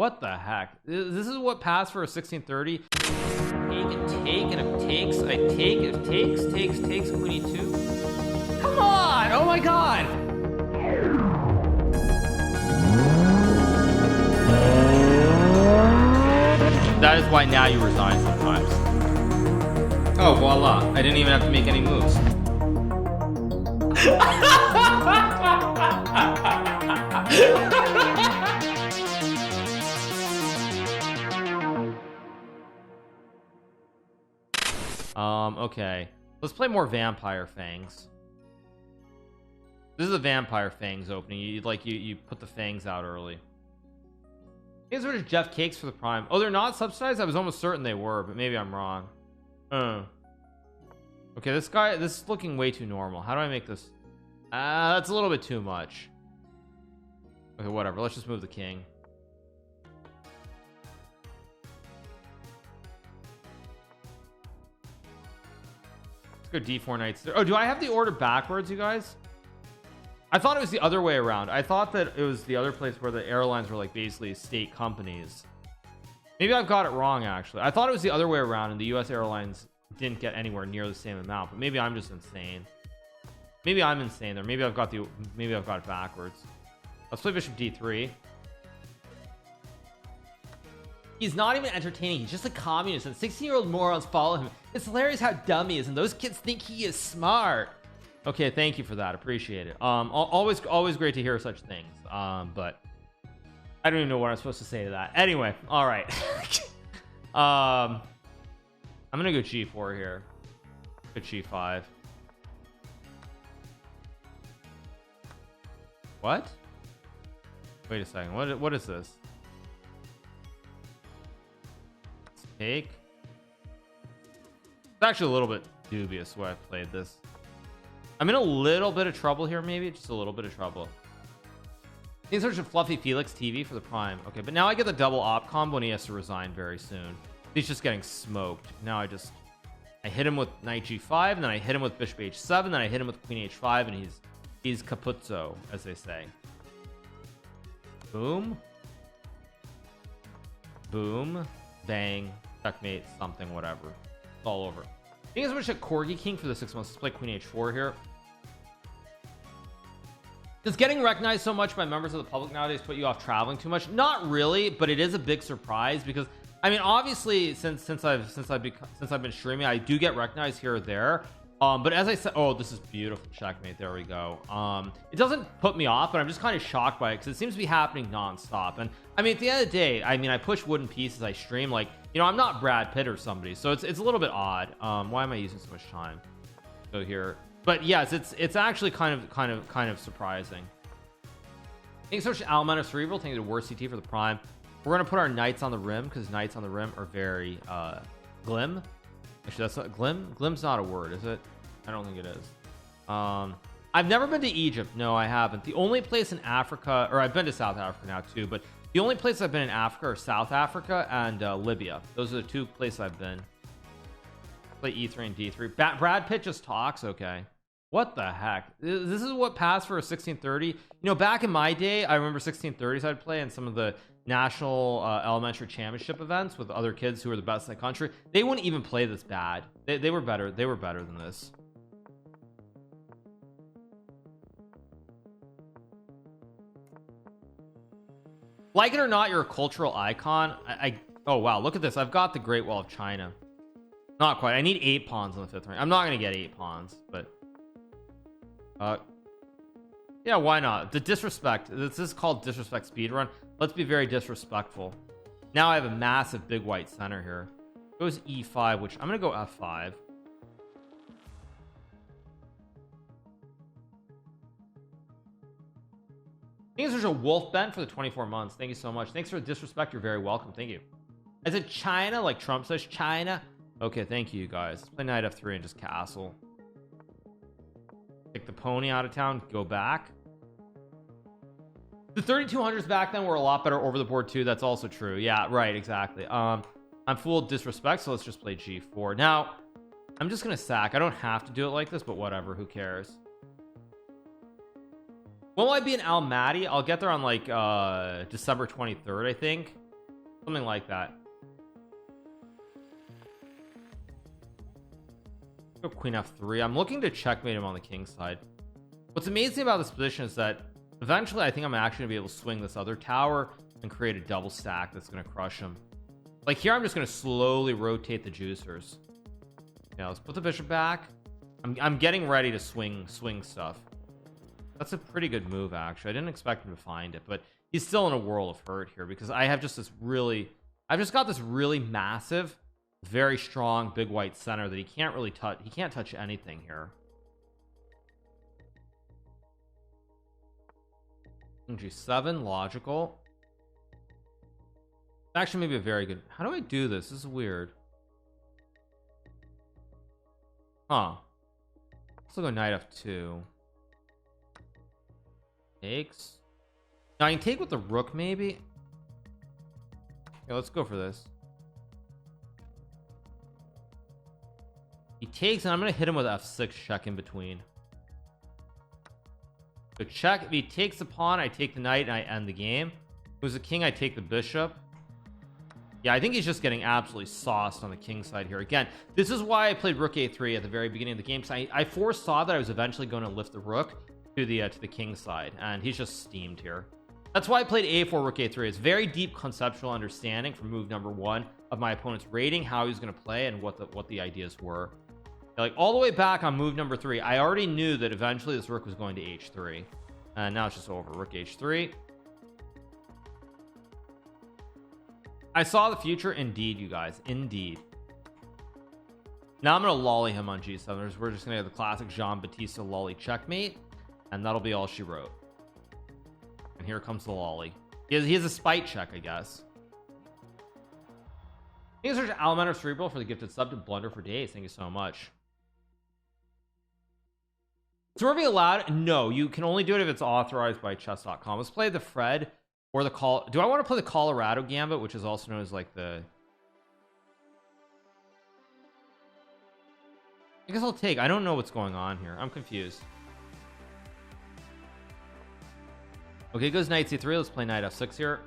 What the heck? This is what passed for a 1630. Take and take, and if takes, I take. If takes, queen e2. Come on! Oh my god! That is why now you resign sometimes. Oh, voila. I didn't even have to make any moves. Okay. Let's play more Vampire Fangs. This is a Vampire Fangs opening. You put the Fangs out early. These are just Jeff Cakes for the Prime. Oh, they're not subsidized? I was almost certain they were, but maybe I'm wrong. Okay, this is looking way too normal. How do I make this? That's a little bit too much. Okay, whatever. Let's just move the king. Let's go d4 knights there. Oh, do I have the order backwards, you guys? I thought it was the other way around. I thought that it was the other place where the airlines were like basically state companies. Maybe I've got it wrong, actually. I thought it was the other way around and the US airlines didn't get anywhere near the same amount, but maybe I'm just insane. Maybe I'm insane there. Maybe I've got it backwards. Let's play bishop d3. He's not even entertaining. He's just a communist, and 16-year-old morons follow him. It's hilarious how dumb he is, and those kids think he is smart. Okay, thank you for that. Appreciate it. Always great to hear such things. But I don't even know what I'm supposed to say to that. Anyway, all right. I'm gonna go g4 here. Go g5. What? Wait a second. What is this? Take. It's actually a little bit dubious why I played this. I'm in a little bit of trouble here, maybe just a little bit of trouble. These are just Fluffy Felix TV for the Prime. Okay, but now I get the double op combo and he has to resign very soon. He's just getting smoked. Now I hit him with knight g5, and then I hit him with bishop h7, then I hit him with queen h5, and he's capuzzo, as they say. Boom. Boom. Bang. Checkmate. Something. Whatever. It's all over. I think it's much a Corgi King for the 6 months. Let's play queen h4 here. Does getting recognized so much by members of the public nowadays put you off traveling too much? Not really, but it is a big surprise because I mean, obviously, since I've been streaming, I do get recognized here or there. But as I said, oh, this is beautiful. Checkmate. There we go. It doesn't put me off, but I'm just kind of shocked by it because it seems to be happening nonstop. And I mean, at the end of the day, I mean, I push wooden pieces. I stream like, you know, I'm not Brad Pitt or somebody, so it's a little bit odd. Why am I using so much time? Go here. But yes, it's actually kind of surprising. Thanks so much, Almana Cerebral. Thank you to Worst CT for the Prime. We're gonna put our knights on the rim because knights on the rim are very glim. Actually, that's not glim. Glim's not a word, is it? I don't think it is. I've never been to Egypt. No, I haven't. The only place in Africa, or I've been to South Africa now too, but the only place I've been in Africa are South Africa and Libya. Those are the two places I've been. Play E3 and D3. Brad Pitt just talks. Okay. What the heck? This is what passed for a 1630. You know, back in my day, I remember 1630s I'd play in some of the national elementary championship events with other kids who were the best in the country. They wouldn't even play this bad. They were better. They were better than this. Like it or not, you're a cultural icon. Oh wow, look at this. I've got the Great Wall of China. Not quite. I need 8 pawns on the 5th rank. I'm not gonna get 8 pawns, but yeah, why not? The disrespect. This is called disrespect speedrun. Let's be very disrespectful. Now I have a massive big white center here. Goes e5, which I'm gonna go f5. Thanks for a Wolf Bent for the 24 months. Thank you so much. Thanks for the disrespect. You're very welcome. Thank you. Is it China, like Trump says China? Okay, thank you guys. Let's play knight f3 and just castle. Take the pony out of town, go back. The 3200s back then were a lot better over the board too. That's also true. Yeah, right, exactly. I'm full of disrespect, so let's just play g4. Now, I'm just gonna sack. I don't have to do it like this, but whatever, who cares? When will I be in Almaty? I'll get there on like December 23rd, I think. something like that. Go queen f3. I'm looking to checkmate him on the king side. What's amazing about this position is that eventually I think I'm actually gonna be able to swing this other tower and create a double stack that's gonna crush him. Like here I'm just gonna slowly rotate the juicers. Yeah, let's put the bishop back. I'm getting ready to swing stuff. That's a pretty good move, actually. I didn't expect him to find it, but he's still in a world of hurt here because I have just this really, I've just got this really massive, very strong big white center that he can't really touch. He can't touch anything here. G7, logical. Actually, maybe a very good. How do I do this? This is weird. Huh. Let's go knight f2. Takes. Now I can take with the rook, maybe. Yeah, let's go for this. He takes, and I'm gonna hit him with f6 check in between. So check. If he takes the pawn, I take the knight and I end the game. If it was a king, I take the bishop. Yeah, I think he's just getting absolutely sauced on the king side here. Again, this is why I played rook a3 at the very beginning of the game, because I foresaw that I was eventually going to lift the rook to the king side, and he's just steamed here. That's why I played a4 rook a3. It's very deep conceptual understanding from move number 1 of my opponent's rating, how he's going to play, and what the ideas were. Like all the way back on move number 3, I already knew that eventually this rook was going to h3, and now it's just over. Rook h3. I saw the future, indeed, you guys, indeed. Now I'm gonna lolly him on g7. We're just gonna get the classic Jean-Baptiste lolly checkmate, and that'll be all she wrote. And here comes the lolly. He has a spite check, I guess. Thank you so much, Alamander Cerebral, for the gifted sub to Blunder for Days. Thank you so much. Swerving allowed? No, you can only do it if it's authorized by chess.com. Let's play the Fred. Or the call. Do I want to play the Colorado Gambit, which is also known as like the. I guess I'll take. I don't know what's going on here. I'm confused. Okay, goes knight c3. Let's play knight f6 here.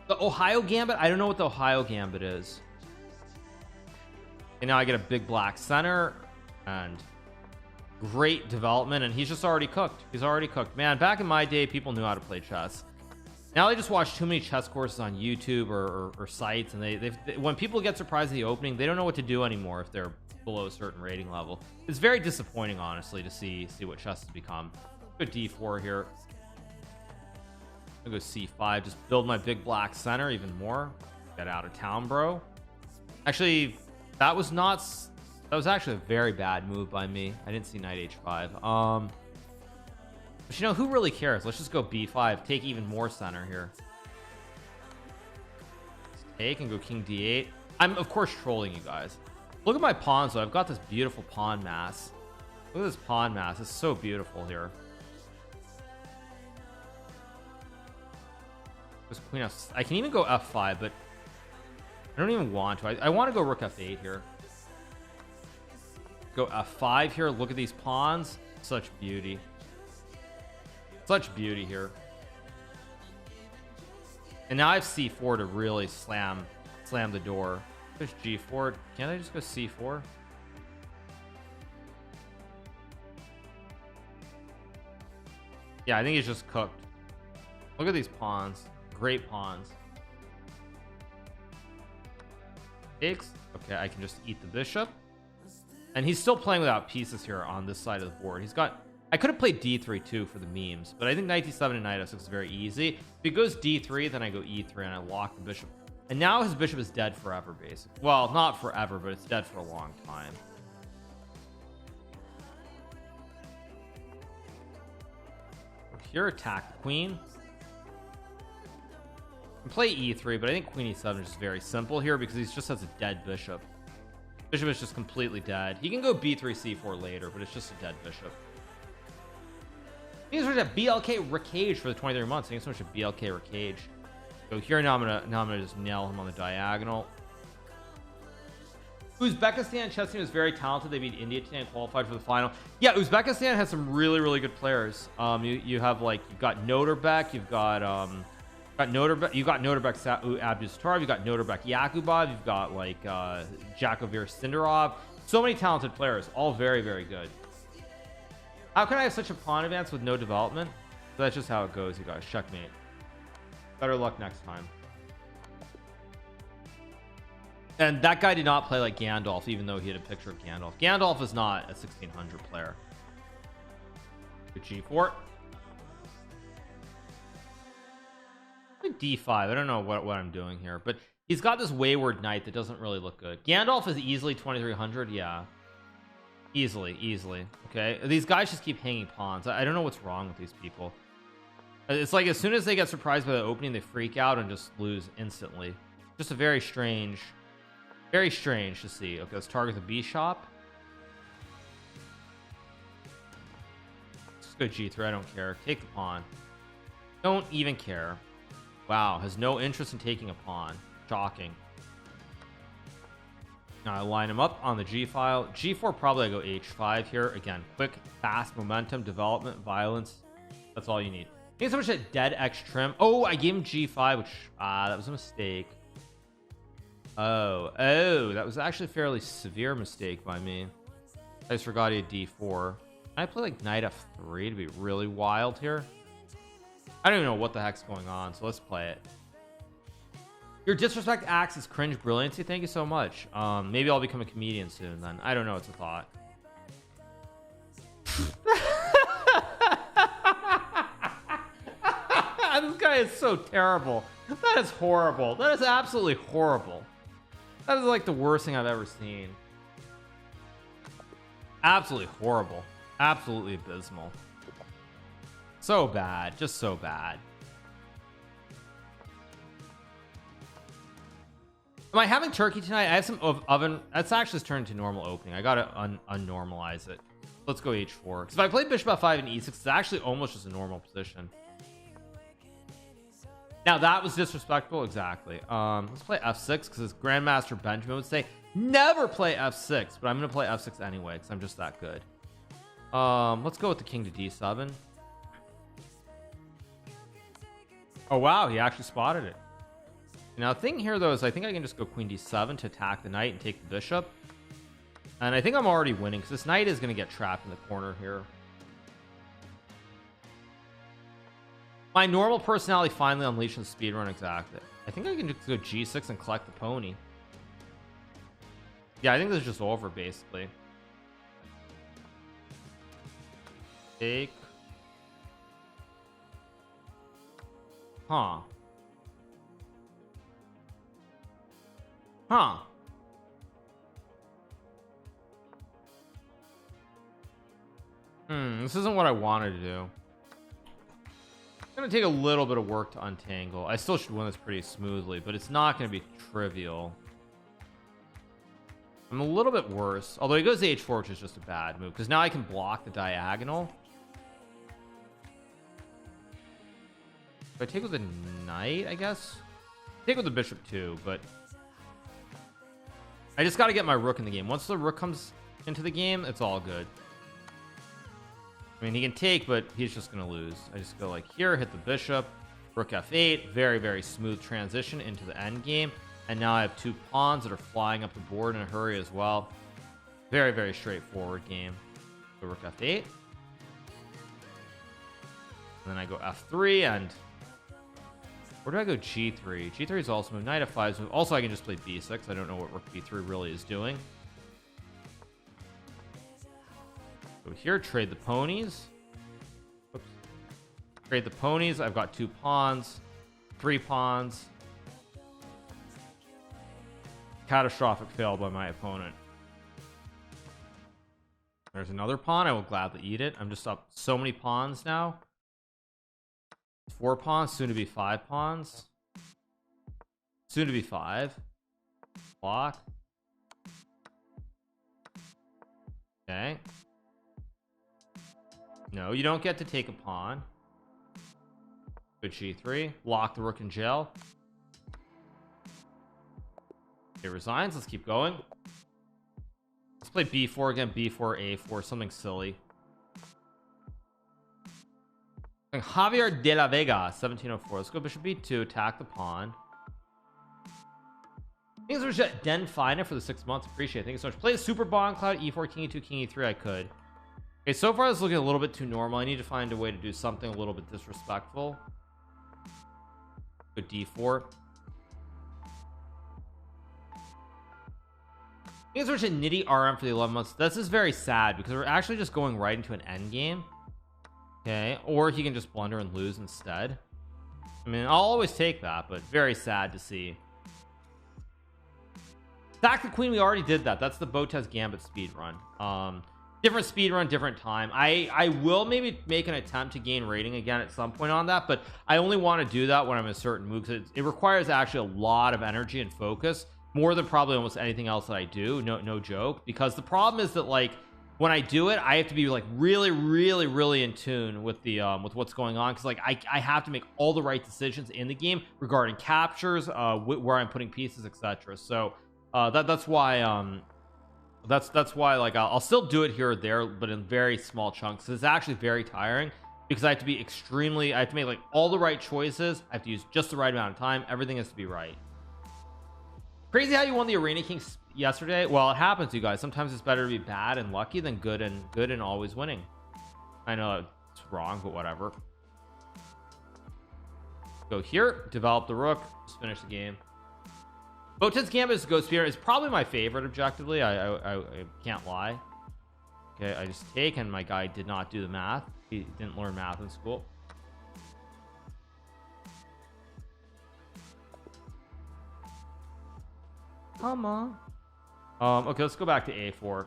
The Ohio Gambit. I don't know what the Ohio Gambit is. And now I get a big black center and great development. And he's just already cooked. He's already cooked. Man, back in my day, people knew how to play chess. Now they just watch too many chess courses on YouTube or sites, and they when people get surprised at the opening, they don't know what to do anymore if they're below a certain rating level. It's very disappointing, honestly, to see what chess has become. Go d4 here. I'll go c5. Just build my big black center even more. Get out of town, bro. Actually, that was actually a very bad move by me. I didn't see knight h5. But you know, who really cares? Let's just go b5, take even more center here. Let's take and go king d8. I'm of course trolling you guys. Look at my pawns though. I've got this beautiful pawn mass. Look at this pawn mass. It's so beautiful here. This queen f. I can even go f5, but I don't even want to. I want to go rook f8 here. Go f5 here. Look at these pawns. Such beauty. Such beauty here. And now I have c4 to really slam the door. There's g4. Can't I just go c4? Yeah, I think he's just cooked. Look at these pawns. Great pawns. Takes. Okay, I can just eat the bishop. And he's still playing without pieces here on this side of the board. He's got. I could have played d3 too for the memes, but I think knight d7 and knight f6 is very easy. If he goes d3, then I go e3 and I lock the bishop. And now his bishop is dead forever, basically. Well, not forever, but it's dead for a long time. Here, attack the queen. And play e3, but I think queen e7 is just very simple here because he just has a dead bishop. Bishop is just completely dead. He can go b3 c4 later, but it's just a dead bishop. Thanks so much at BLK Rickage for the 23 months. Thanks so much at BLK Rickage. So here now I'm gonna just nail him on the diagonal. Uzbekistan chess team is very talented. They beat India today and qualified for the final. Yeah, Uzbekistan has some really good players. You have like you've got Noterbek, you've got Got Noterbek, you got Noterbek Abdustarov, you got Noterbek Yakubov, you've got like Jakovir Sindarov. So many talented players, all very, very good. How can I have such a pawn advance with no development? That's just how it goes, you guys. Checkmate. Better luck next time. And that guy did not play like Gandalf, even though he had a picture of Gandalf. Gandalf is not a 1600 player. Good G4. D5. I don't know what I'm doing here, but he's got this wayward knight that doesn't really look good. Gandalf is easily 2300. Yeah, easily. Okay, these guys just keep hanging pawns. I don't know what's wrong with these people. It's like as soon as they get surprised by the opening, they freak out and just lose instantly. Just a very strange to see. Okay, let's target the bishop. Let's go G3. I don't care. Take the pawn. Don't even care. Wow, has no interest in taking a pawn. Shocking. Now I line him up on the G file. G4, probably I go H5 here. Again, quick, fast momentum, development, violence. That's all you need. Thanks so much at Dead X Trim. Oh, I gave him G5, which that was a mistake. Oh, that was actually a fairly severe mistake by me. I just forgot he had D4. I play like Knight F3 to be really wild here. I don't even know what the heck's going on, so let's play it. Your disrespect acts as cringe brilliancy. Thank you so much. Maybe I'll become a comedian soon then. I don't know. It's a thought. This guy is so terrible. That is horrible. That is absolutely horrible. That is like the worst thing I've ever seen. Absolutely horrible. Absolutely abysmal. So bad, just so bad. Am I having turkey tonight? I have some oven. That's actually turned to normal opening. I gotta unnormalize it. Let's go H4. Because if I play bishop F5 and E6, it's actually almost just a normal position. Now that was disrespectful. Exactly. Let's play F6 because as Grandmaster Benjamin would say, never play F6. But I'm gonna play F6 anyway because I'm just that good. Let's go with the king to D7. Oh wow, he actually spotted it. Now the thing here though is I think I can just go queen d7 to attack the knight and take the bishop, and I think I'm already winning because this knight is going to get trapped in the corner here. My normal personality finally unleashed in the speedrun. Exactly. I think I can just go g6 and collect the pony. Yeah, I think this is just over basically. Take. Huh. This isn't what I wanted to do. It's gonna take a little bit of work to untangle. I still should win this pretty smoothly, but it's not gonna be trivial. I'm a little bit worse, although he goes to h4, which is just a bad move because now I can block the diagonal. If I take with the knight, I guess take with the bishop too, but I just got to get my rook in the game. Once the rook comes into the game, it's all good. I mean, he can take, but he's just gonna lose. I just go like here, hit the bishop, rook f8, very, very smooth transition into the end game. And now I have two pawns that are flying up the board in a hurry as well. Very, very straightforward game. So rook f8, and then I go f3, and where do I go? G3. G3 is also move. Knight f5 is move. Also, I can just play b6. I don't know what rook b3 really is doing. Go here, trade the ponies. Oops. Trade the ponies. I've got two pawns, three pawns. Catastrophic fail by my opponent. There's another pawn. I will gladly eat it. I'm just up so many pawns now. 4 pawns, soon to be 5 pawns. Soon to be 5. Block. Okay. No, you don't get to take a pawn. Good g3. Lock the rook in jail. Okay, resigns. Let's keep going. Let's play b4 again. b4, a4, something silly. Javier de la Vega 1704. Let's go bishop b2, attack the pawn. Thanks so much, Den Fina, for the 6 months. Appreciate it. Thank you so much. Play a super bond cloud, e4, king e2, king e3. I could. Okay, so far it's looking a little bit too normal. I need to find a way to do something a little bit disrespectful. Go d4. Thanks so much, Nitty RM, for the 11 months. This is very sad because we're actually just going right into an end game. Okay, or he can just blunder and lose instead. I mean, I'll always take that, but very sad to see. Sack the queen, we already did that. That's the Botvinnik Gambit speed run. Different speed run, different time. I will maybe make an attempt to gain rating again at some point on that, but I only want to do that when I'm in a certain mood, because it requires actually a lot of energy and focus, more than probably almost anything else that I do. No joke, because the problem is that, like, when I do it, I have to be like really in tune with the with what's going on, because like I have to make all the right decisions in the game regarding captures, where I'm putting pieces, etc. So that's why that's why, like, I'll still do it here or there, but in very small chunks. It's actually very tiring because I have to be I have to make like all the right choices. I have to use just the right amount of time. Everything has to be right. Crazy how you won the Arena King yesterday. Well, it happens, you guys. Sometimes it's better to be bad and lucky than good and always winning. I know it's wrong, but whatever. Go here, develop the rook, just finish the game. Botvinnik Gambit is Ghost Spear is probably my favorite objectively. I can't lie. Okay, I just take, and my guy did not do the math. He didn't learn math in school. Come on. Okay, let's go back to a4.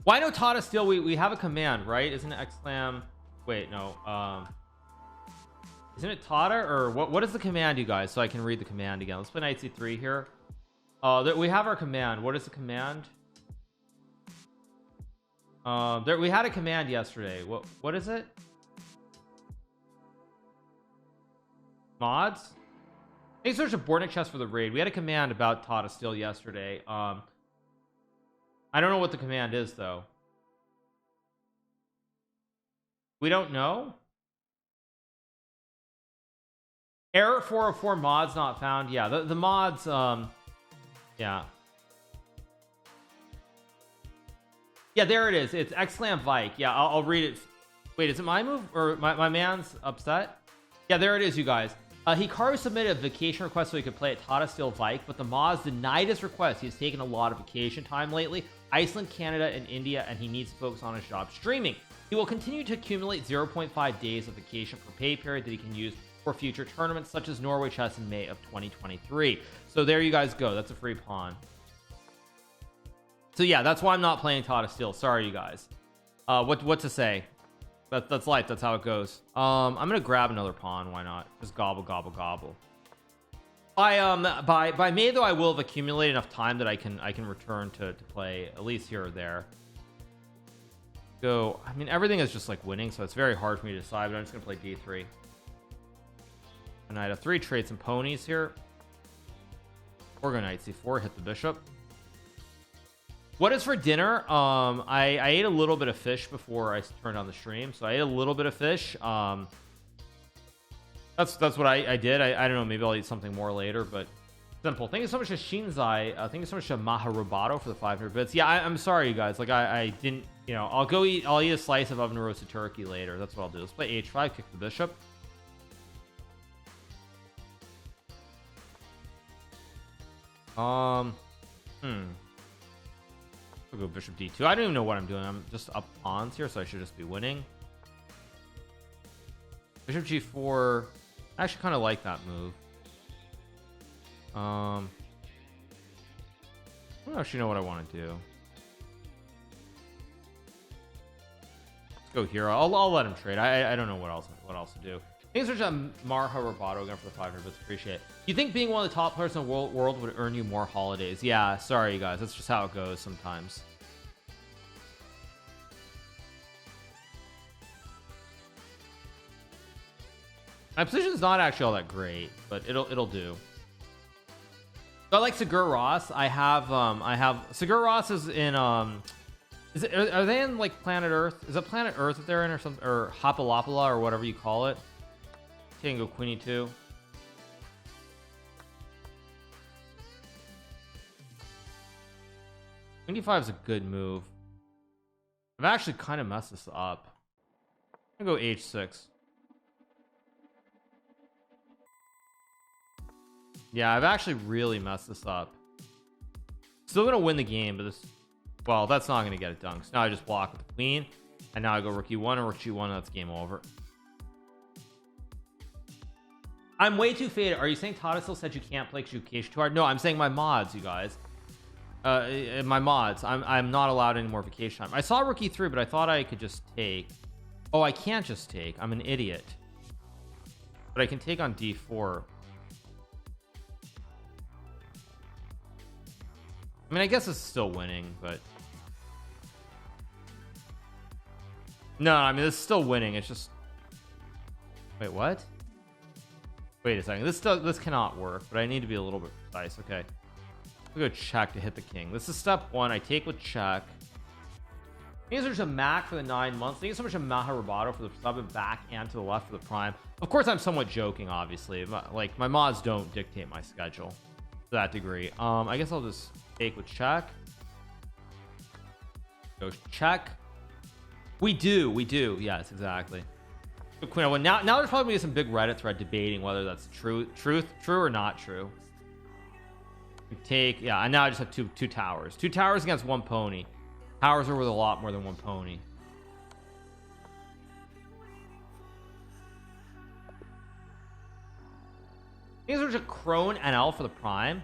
Why no Tata Steel? We have a command, right? Isn't it exclam? Wait, no. Isn't it Tata, or what is the command, you guys, so I can read the command again? Let's play knight c3 here. We have our command. What is the command? We had a command yesterday. What is it? Mods? Thanks so much to Botvinnik Chess for the raid. We had a command about Tata Steel yesterday. I don't know what the command is, though. We don't know. Error 404, mods not found. Yeah, the mods, yeah, there it is. It's exclam Vike. Yeah, I'll read it. Wait, is it my move or my man's upset? Yeah, there it is, you guys. Hikaru submitted a vacation request so he could play at Tata Steel Vike, but the mods denied his request. He's taken a lot of vacation time lately, Iceland, Canada, and India, and he needs to focus on his job streaming. He will continue to accumulate 0.5 days of vacation per pay period that he can use for future tournaments such as Norway Chess in May of 2023. So there you guys go. That's a free pawn. So yeah, that's why I'm not playing Tata Steel. Sorry, you guys. What to say? That's life. That's how it goes. I'm gonna grab another pawn. Why not? Just gobble. By May, though, I will have accumulated enough time that I can return to play at least here or there. Go. I mean, everything is just like winning, so it's very hard for me to decide. But I'm just gonna play d3. Knight f3, trade some ponies here. Or go knight c4, hit the bishop. What is for dinner? I ate a little bit of fish before I turned on the stream, so I ate a little bit of fish. That's what I did. I don't know, maybe I'll eat something more later, but simple. Thank you so much to Shinzai. Thank you so much to Maharobato for the 500 bits. Yeah, I'm sorry, you guys. Like, I didn't, you know, I'll eat a slice of oven roasted turkey later. That's what I'll do. Let's play h5, kick the bishop. I'll go bishop d2. I don't even know what I'm doing. I'm just up pawns here, so I should just be winning. Bishop g4. I actually kind of like that move. I don't actually know what I want to do. Let's go here. I'll let him trade. I don't know what else to do. Thanks for Marha Roboto again for the 500 bits. Appreciate it. You think being one of the top players in the world would earn you more holidays? Yeah, sorry, you guys. That's just how it goes sometimes. My position's not actually all that great, but it'll do. So I like Sigur Rós. I have Sigur Rós is Is it, are they in like planet Earth? Is it planet Earth that they're in or something, or Hapalapala or whatever you call it? Can go Queenie 2. Queen D5 is a good move. I've actually kind of messed this up. I'm gonna go H6. Yeah, I've actually really messed this up. Still gonna win the game, but this, well, that's not gonna get it done. So now I just block with the queen, and now I go rook E1 and rook G1, and that's game over. I'm way too faded. Are you saying Tata Steel said you can't play because you cache too hard? No, I'm saying my mods, you guys. My mods. I'm not allowed any more vacation time. I saw rook E3, but I thought I could just take. Oh, I can't just take. I'm an idiot. But I can take on D4. I mean, I guess it's still winning, but no, I mean, it's still winning. It's just, wait, what? Wait a second. This cannot work, but I need to be a little bit precise. Okay, we'll go check to hit the king. This is step one. I take with check. Thanks so much to Mac for the 9 months. Thank you so much to Maha Roboto for the sub and back and to the left for the prime. Of course, I'm somewhat joking, obviously. Like, my mods don't dictate my schedule to that degree. I guess I'll just take with check. Go check. We do. Yes, exactly. But Queen, well, now there's probably gonna be some big Reddit thread debating whether that's true or not true. We take, yeah, and now I just have two towers. 2 towers against 1 pony. Towers are worth a lot more than 1 pony. These are just Crone and L for the prime.